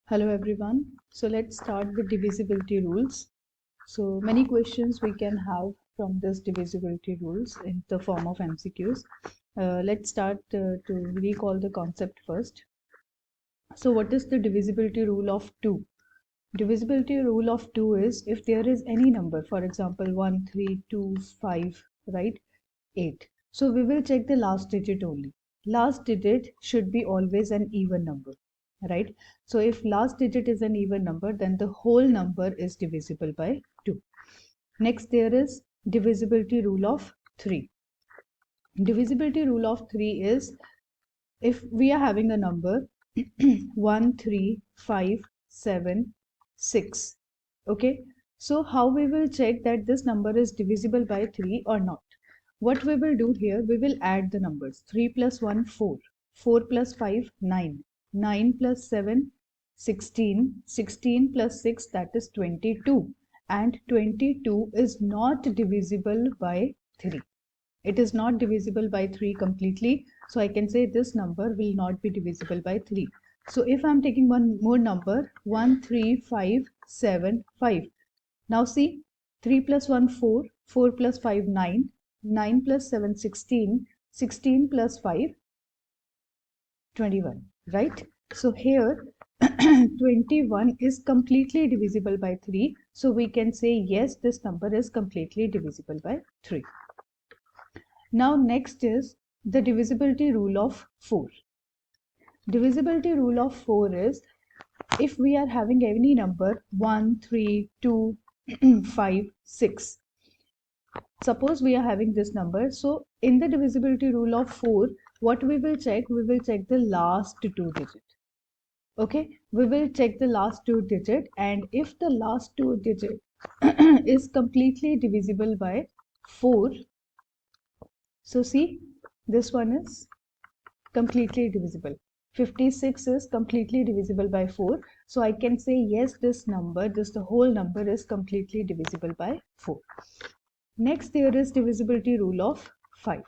Hello everyone. So let's start with divisibility rules. So many questions we can have from this divisibility rules in the form of MCQs. Let's start to recall the concept first. So what is the divisibility rule of 2? Divisibility rule of 2 is if there is any number, for example 1, 3, 2, 5, right, 8. So we will check the last digit only. Last digit should be always an even number, right? So if last digit is an even number, then the whole number is divisible by 2. Next, there is divisibility rule of 3. Divisibility rule of 3 is if we are having a number 1, 3, 5, 7, 6. Okay, so how we will check that this number is divisible by 3 or not? What we will do here, we will add the numbers. 3 plus 1, 4. 4 plus 5, 9. 9 plus 7, 16. 16 plus 6, that is 22. And 22 is not divisible by 3. It is not divisible by 3 completely. So I can say this number will not be divisible by 3. So if I'm taking one more number, 1, 3, 5, 7, 5. Now see, 3 plus 1, 4. 4 plus 5, 9. 9 plus 7, 16. 16 plus 5, 21. Right? So here 21 is completely divisible by 3. So we can say yes, this number is completely divisible by 3. Now next is the divisibility rule of 4. Divisibility rule of 4 is if we are having any number 1, 3, 2, 5, 6. Suppose we are having this number. So in the divisibility rule of 4, what we will check? We will check the last 2 digit. Okay, we will check the last 2 digit, and if the last 2 digit is completely divisible by 4, so see, this one is completely divisible. 56 is completely divisible by 4. So I can say yes, this number, the whole number is completely divisible by 4. Next, there is divisibility rule of 5.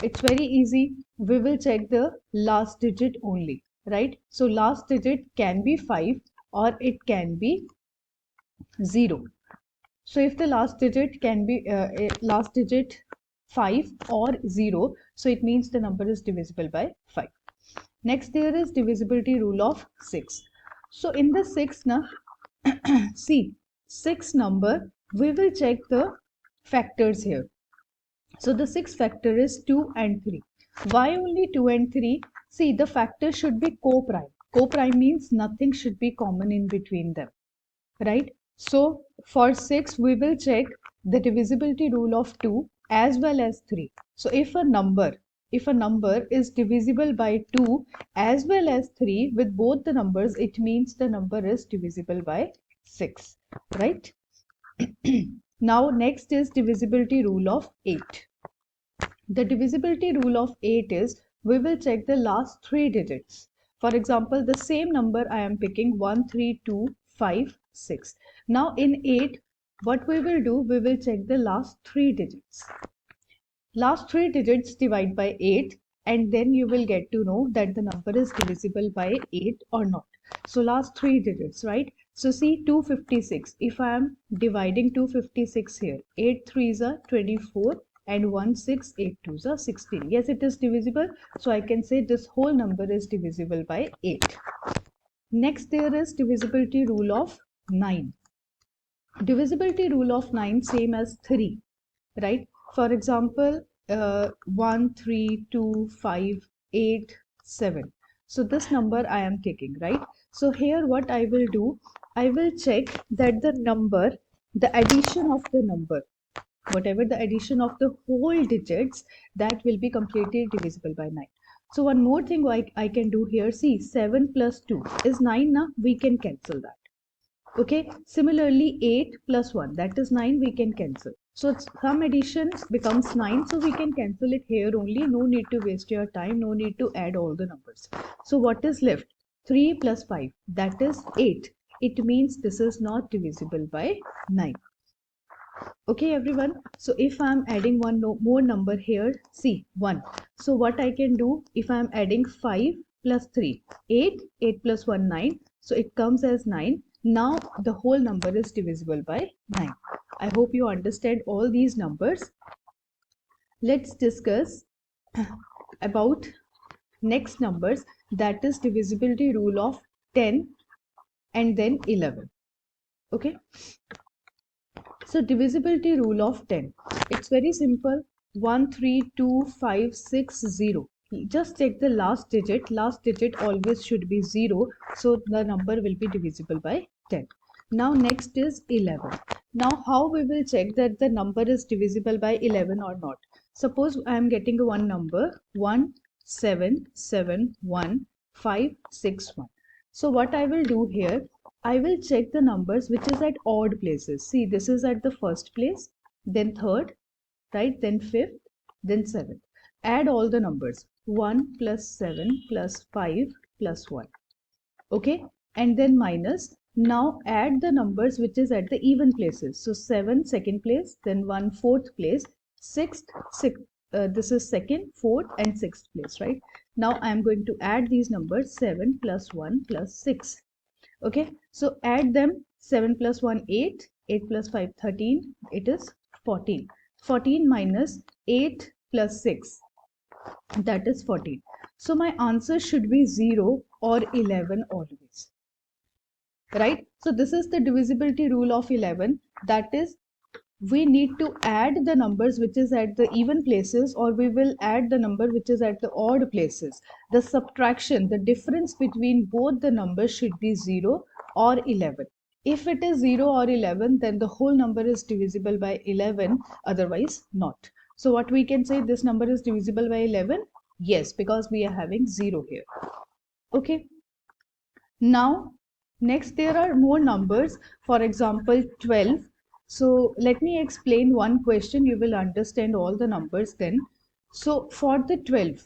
It's very easy. We will check the last digit only, right? So last digit can be 5 or it can be 0. So if the last digit can be last digit 5 or 0, so it means the number is divisible by 5. Next, there is divisibility rule of 6. So in the 6 now, see, 6 number, we will check the factors here. So the 6 factor is 2 and 3. Why only 2 and 3? See, the factors should be co-prime. Co-prime means nothing should be common in between them, right? So for 6, we will check the divisibility rule of 2 as well as 3. So if a number is divisible by 2 as well as 3 with both the numbers, it means the number is divisible by 6, right? Now next is divisibility rule of 8. The divisibility rule of 8 is we will check the last 3 digits. For example, the same number I am picking 1, 3, 2, 5, 6. Now in 8, what we will do, we will check the last 3 digits. Last 3 digits divide by 8, and then you will get to know that the number is divisible by 8 or not. So last 3 digits, right? So see 256. If I am dividing 256 here, 8 3s are 24 and 1 6, 8 2s are 16. Yes, it is divisible. So I can say this whole number is divisible by 8. Next, there is divisibility rule of 9. Divisibility rule of 9 same as 3, right? For example, 1, 3, 2, 5, 8, 7. So this number I am taking, right? So here what I will do, I will check that the number, the addition of the number, whatever the addition of the whole digits, that will be completely divisible by 9. So one more thing I can do here, see 7 plus 2 is 9 now, we can cancel that. Okay, similarly 8 plus 1, that is 9, we can cancel. So some additions becomes 9, so we can cancel it here only. No need to waste your time, no need to add all the numbers. So what is left? 3 plus 5, that is 8. It means this is not divisible by 9. Okay everyone, so if I'm adding one more number here, see 1. So what I can do, if I'm adding 5 plus 3, 8, 8 plus 1, 9. So it comes as 9. Now the whole number is divisible by 9. I hope you understand all these numbers. Let's discuss about next numbers, that is divisibility rule of 10 and then 11. Okay. So divisibility rule of 10. It's very simple. 1, 3, 2, 5, 6, 0. Just take the last digit. Last digit always should be 0. So the number will be divisible by 10. Now next is 11. Now how we will check that the number is divisible by 11 or not? Suppose I am getting one number 1, 7, 7, 1, 5, 6, 1. So what I will do here, I will check the numbers which is at odd places. See, this is at the first place, then third, right, then fifth, then seventh. Add all the numbers. 1 plus 7 plus 5 plus 1. Okay, and then minus. Now add the numbers which is at the even places. So 7 second place, then 1 fourth place, sixth, this is second, fourth and sixth place, right? Now I am going to add these numbers 7 plus 1 plus 6. Okay, so add them. 7 plus 1, 8, 8 plus 5, 13, it is 14. 14 minus 8 plus 6, that is 14. So my answer should be 0 or 11 always, right? So this is the divisibility rule of 11, that is we need to add the numbers which is at the even places, or we will add the number which is at the odd places. The subtraction, the difference between both the numbers should be 0 or 11. If it is 0 or 11, then the whole number is divisible by 11, otherwise not. So what we can say, this number is divisible by 11? Yes, because we are having 0 here. Okay. Now, next there are more numbers, for example 12. So let me explain one question, you will understand all the numbers then. So for the 12,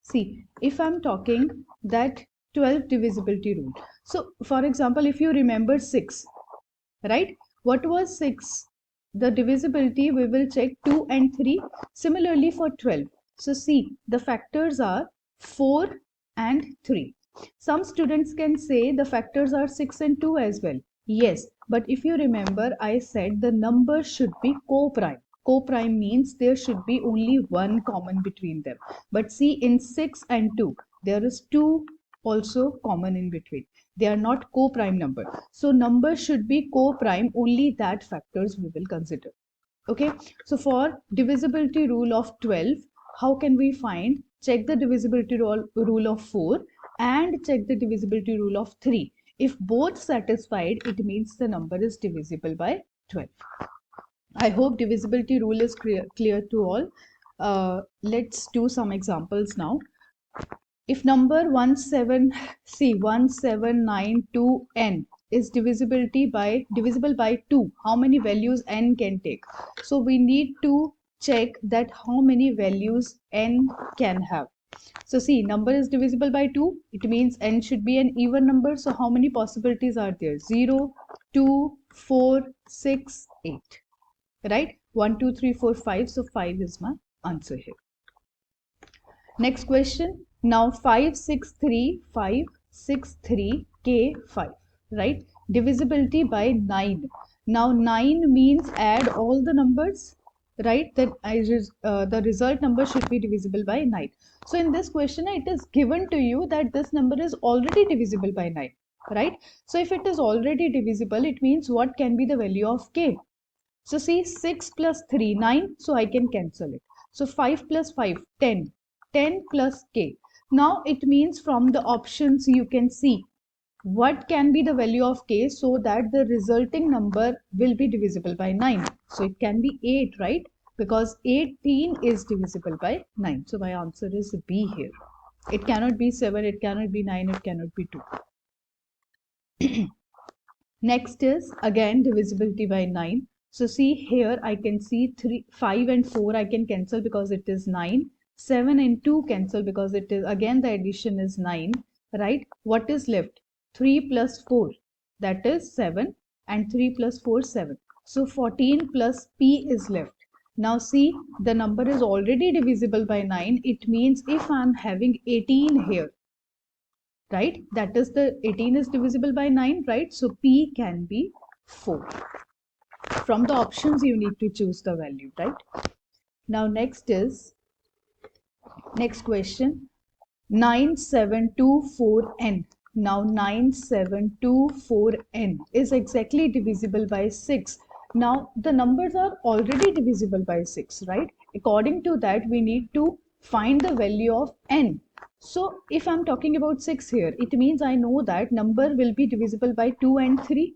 see, if I'm talking that 12 divisibility rule. So for example, if you remember 6, right? What was 6? The divisibility we will check 2 and 3. Similarly for 12. So see, the factors are 4 and 3. Some students can say the factors are 6 and 2 as well. Yes, but if you remember, I said the number should be co-prime. Co-prime means there should be only one common between them. But see, in 6 and 2, there is 2 also common in between. They are not co-prime number. So number should be co-prime, only that factors we will consider. Okay, so for divisibility rule of 12, how can we find? Check the divisibility rule of 4 and check the divisibility rule of 3. If both satisfied, it means the number is divisible by 12. I hope divisibility rule is clear to all. Let's do some examples now. If number 1792n is divisible by 2, how many values n can take? So we need to check that how many values n can have. So see, number is divisible by 2, it means n should be an even number. So how many possibilities are there? 0, 2, 4, 6, 8. Right? 1, 2, 3, 4, 5. So 5 is my answer here. Next question. Now 563K5, right? Divisibility by 9. Now 9 means add all the numbers, right? Then the result number should be divisible by 9. So in this question, it is given to you that this number is already divisible by 9, right? So if it is already divisible, it means what can be the value of k? So see, 6 plus 3, 9. So I can cancel it. So 5 plus 5, 10. 10 plus k. Now it means from the options you can see what can be the value of k so that the resulting number will be divisible by 9. So it can be 8, right? Because 18 is divisible by 9. So my answer is B here. It cannot be 7, it cannot be 9, it cannot be 2. Next is again divisibility by 9. So see here I can see 3, 5 and 4 I can cancel because it is 9. 7 and 2 cancel because it is again the addition is 9, right? What is left? 3 plus 4, that is 7, and 3 plus 4, 7. So 14 plus P is left. Now see, the number is already divisible by 9. It means if I am having 18 here, right? That is the 18 is divisible by 9, right? So P can be 4. From the options, you need to choose the value, right? Now next question, 9724n. Now 9724n is exactly divisible by 6. Now the numbers are already divisible by 6, right? According to that, we need to find the value of n. So if I'm talking about 6 here, it means I know that number will be divisible by 2 and 3.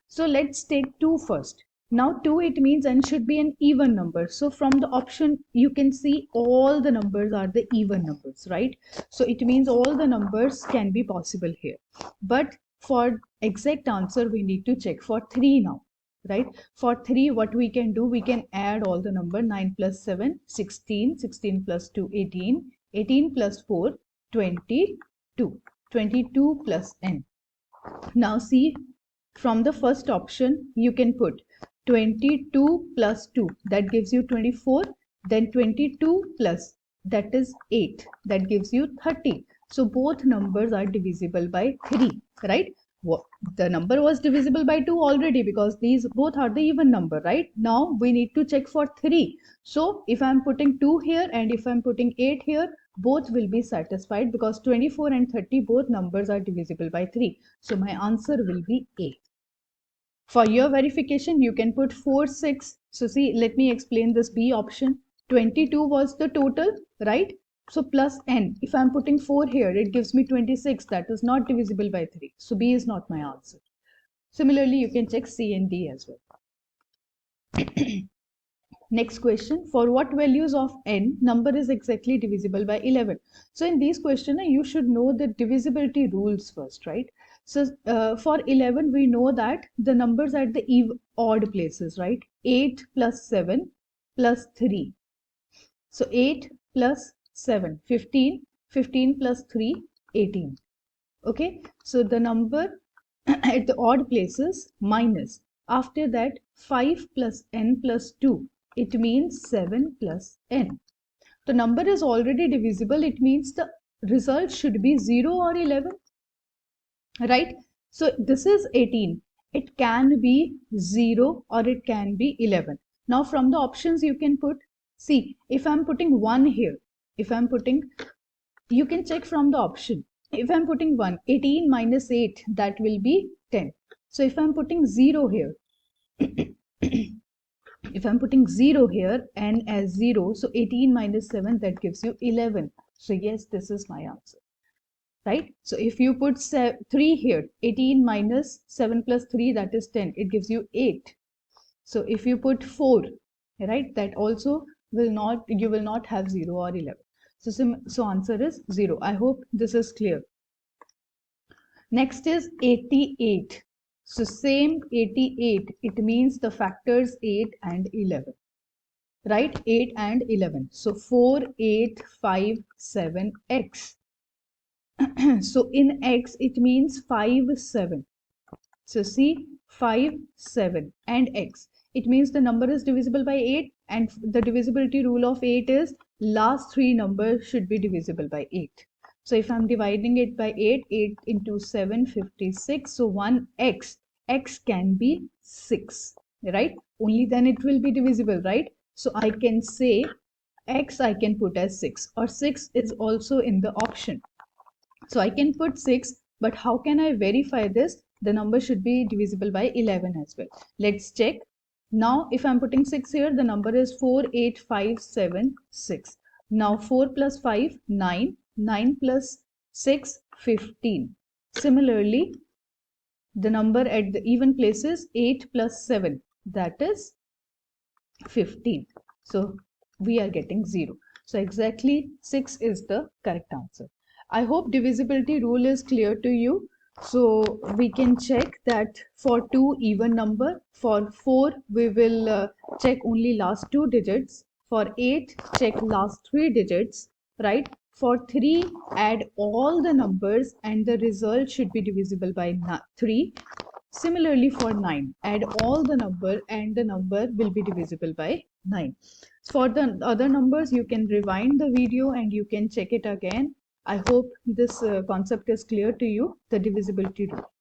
So let's take 2 first. Now 2, it means n should be an even number. So from the option, you can see all the numbers are the even numbers, right? So it means all the numbers can be possible here. But for exact answer, we need to check for 3 now, right? For 3, what we can do, we can add all the number. 9 plus 7, 16, 16 plus 2, 18, 18 plus 4, 22, 22 plus n. Now see, from the first option, you can put 22 plus 2, that gives you 24. Then 22 plus, that is 8, that gives you 30. So both numbers are divisible by 3, right? The number was divisible by 2 already because these both are the even number, right? Now we need to check for 3. So if I'm putting 2 here and if I'm putting 8 here, both will be satisfied because 24 and 30, both numbers are divisible by 3. So my answer will be A. For your verification, you can put 4, 6. So see, let me explain this B option. 22 was the total, right? So plus n. If I'm putting 4 here, it gives me 26. That is not divisible by 3. So B is not my answer. Similarly, you can check C and D as well. Next question, for what values of n number is exactly divisible by 11? So in these questions, you should know the divisibility rules first, right? So for 11, we know that the numbers at the odd places, right? 8 plus 7 plus 3. So 8 plus 7, 15, 15 plus 3, 18. Okay, so the number at the odd places minus. After that, 5 plus n plus 2. It means 7 plus n. The number is already divisible. It means the result should be 0 or 11. Right? So this is 18. It can be 0 or it can be 11. Now from the options you can put, see, if I'm putting 1 here, if I'm putting, you can check from the option. If I'm putting 1, 18 minus 8, that will be 10. So if I'm putting 0 here, if I'm putting 0 here and as 0, so 18 minus 7, that gives you 11. So yes, this is my answer. Right? So if you put 3 here, 18 minus 7 plus 3, that is 10. It gives you 8. So if you put 4, right, that also will not, you will not have 0 or 11. So answer is 0. I hope this is clear. Next is 88. So same 88, it means the factors 8 and 11. Right? 8 and 11. So 4, 8, 5, 7, x. So in x, it means 5, 7. So see, 5, 7 and x. It means the number is divisible by 8 and the divisibility rule of 8 is last 3 numbers should be divisible by 8. So if I'm dividing it by 8, 8 into 7, 56. So 1x, x can be 6, right? Only then it will be divisible, right? So I can say x I can put as 6 or 6 is also in the option. So I can put 6, but how can I verify this? The number should be divisible by 11 as well. Let's check. Now, if I'm putting 6 here, the number is 4, 8, 5, 7, 6. Now, 4 plus 5, 9. 9 plus 6, 15. Similarly, the number at the even places, 8 plus 7. That is 15. So, we are getting 0. So, exactly 6 is the correct answer. I hope divisibility rule is clear to you. So we can check that for 2 even number, for 4 we will check only last 2 digits, for 8 check last 3 digits, right? For 3 add all the numbers and the result should be divisible by 3. Similarly for 9, add all the number and the number will be divisible by 9. For the other numbers, you can rewind the video and you can check it again. I hope this concept is clear to you, the divisibility rule.